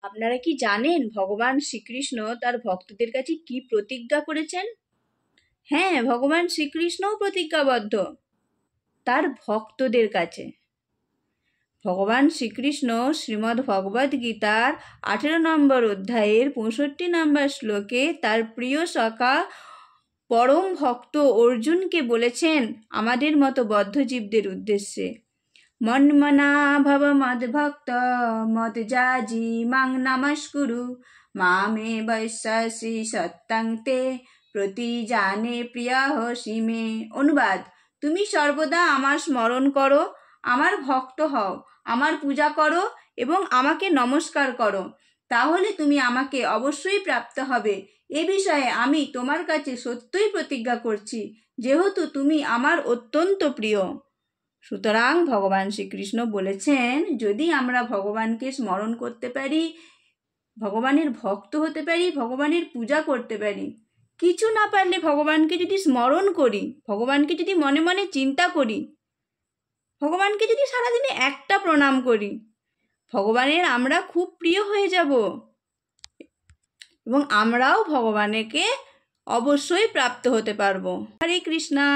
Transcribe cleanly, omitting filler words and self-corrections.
আপনারা কি জানেন ভগবান শ্রীকৃষ্ণ তার ভক্তদের কাছে কি প্রতিজ্ঞা করেছেন? হ্যাঁ, ভগবান শ্রীকৃষ্ণও প্রতিজ্ঞাবদ্ধ তার ভক্তদের কাছে। ভগবান শ্রীকৃষ্ণ শ্রীমদ্ ভগবদ্ গীতার 18 নম্বর অধ্যায়ের 65 নম্বর শ্লোকে তার প্রিয় সখা পরম ভক্ত অর্জুনকে বলেছেন আমাদের মতো বদ্ধজীবদের উদ্দেশ্যে, মন্মনা ভব মদ্ভক্ত মদ্যাজি মাং নমস্কুরু মামে বৈশ্যাসি সত্যং তে প্রতিজানে প্রিয়সি মে। অনুবাদ: তুমি সর্বদা আমার স্মরণ করো, আমার ভক্ত হও, আমার পূজা করো এবং আমাকে নমস্কার করো, তাহলে তুমি আমাকে অবশ্যই প্রাপ্ত হবে। এ বিষয়ে আমি তোমার কাছে সত্যই প্রতিজ্ঞা করছি, যেহেতু তুমি আমার অত্যন্ত প্রিয়। সুতরাং ভগবান শ্রীকৃষ্ণ বলেছেন, যদি আমরা ভগবানকে স্মরণ করতে পারি, ভগবানের ভক্ত হতে পারি, ভগবানের পূজা করতে পারি, কিছু না পারলে ভগবানকে যদি স্মরণ করি, ভগবানকে যদি মনে মনে চিন্তা করি, ভগবানকে যদি সারাদিনে একটা প্রণাম করি, ভগবানের আমরা খুব প্রিয় হয়ে যাব এবং আমরাও ভগবানকে অবশ্যই প্রাপ্ত হতে পারবো। হরে কৃষ্ণা।